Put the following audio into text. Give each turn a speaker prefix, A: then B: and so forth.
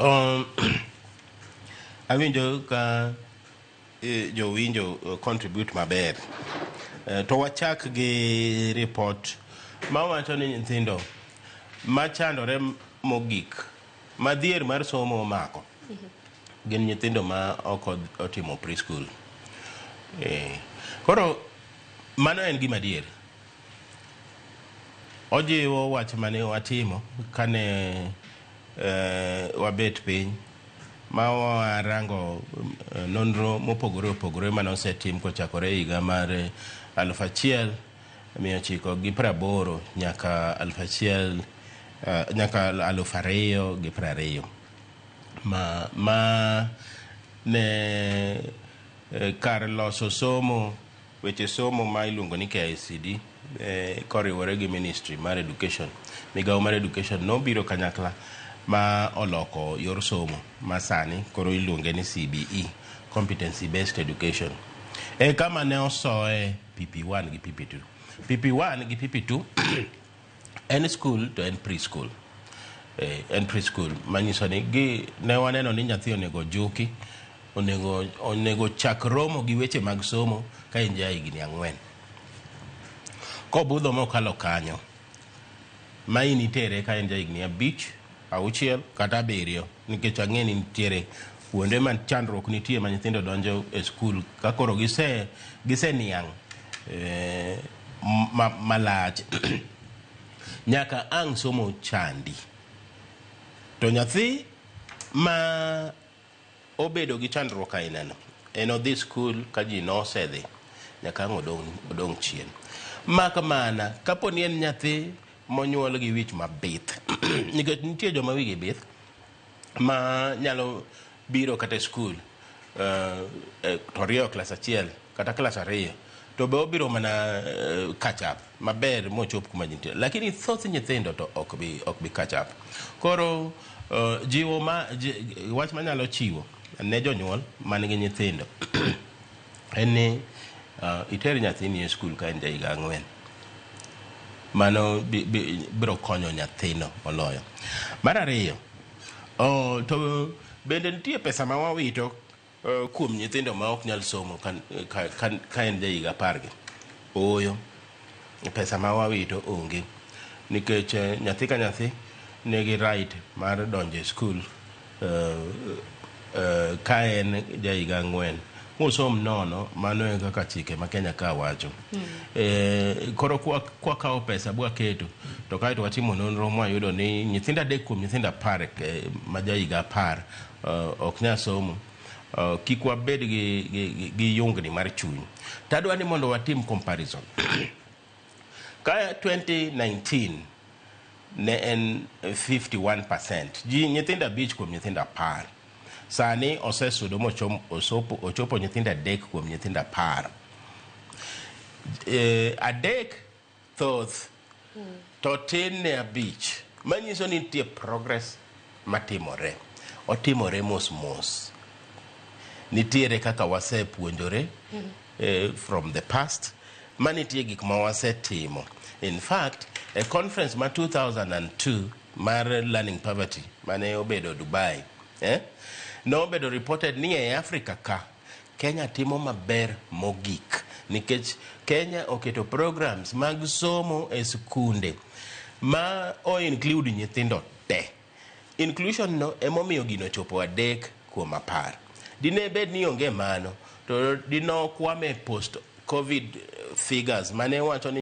A: Um, awinjo ka jowinjo contribute maber. To wachak gi report mawacho ni nyithindo machandore mogik madhier mar somo omako gin nyithindo ma ok otimo preschool. Koro mano en gima dier. Ojiwo wach mane watimo kane wabet piny ma warango nonro mopogore opogore mane osetim kochakore higa mar 1980 nyaka 2020 ma ne kar loso somo weche somo ma iluongo ni KICD koriwore gi ministry mar education, migawo mar education nobiro kanyakla ma oloko yor somo masani koro iluonge ni CBE, competency based education. Kama ne osoe PP1 gi PP2. PP1 gi PP2 en school to en preschool. En preschool manyiso ni ne waneno ni nyathi onego juki, onego chak romo gi weche mag somo ka en jahigni 4. Kobudho mokalo kanyo ma in itere ka en jahigni 5, 6 kata 7, nikech ang'e ni nitiere kuonde man chandruok nitie ma nyithindo donjo e skul ka koro gise niang' malach nyaka ang' somo chandi. To nyathi ma obedo gi chandruok ainano en odhi skul ka ji nosedhi nyaka ang' odong' chien. Maka mana kaponi en nyathi monyuol gi wich mabith nikech nitie joma wigi bith ma nyalo biro kata skul to rio klas 1 kata klas 2 to be obiro mana catch up maber mochop kuma nitie, lakini thoth nyithindo to ok bi catch up. Koro wach manyalo chiwo ne jonyuol man gi nyithindo en ni iter nyathini e skul ka en jahiga 4. Mano biro konyo nyathino moloyo. Mar ariyo, to bende nitie pesa ma wawito kuom nyithindo ma ok nyal somo ka en jahiga 10 gi. Oyo pesa ma wawito onge, nikech nyathi ka nyathi nigi right mar donjo e skul ka en jahiga 4 musom nono. Mano e kaka chike ma Kenya ka wacho. Koro kwa kawo pesa bwa keto to kaeto watimo nonro mwayudo ni nyithindo 3 kuom nyithindo 10 ma jahiga 10 ok nyal somo, kik wabed gi yungni mar chuny. Tadwa ni mondo watim comparison. Ka 2019 ne en 51%, nyithindo 5 kuom nyithindo 10. Sani osesudo ochopo nyithindo 3 kuom nyithindo 10. 3 thoth to tin ne 5, manyiso ni nitie progress matimore. Otimore mos. Nitiere kaka wasepuonjore from the past, manitie gik ma wasetimo. In fact, a conference ma 2002 mar learning poverty mane obedo Dubai, nobedo reported ni e Africa ka Kenya timo maber mogik, nikech Kenya oketo programs mag somo e skunde ma include nyithindo te. Inclusion no emomiyo gino chopo 3 kuom 10. Dine bed ni onge mano to dino kwame post COVID figures mane wacho ni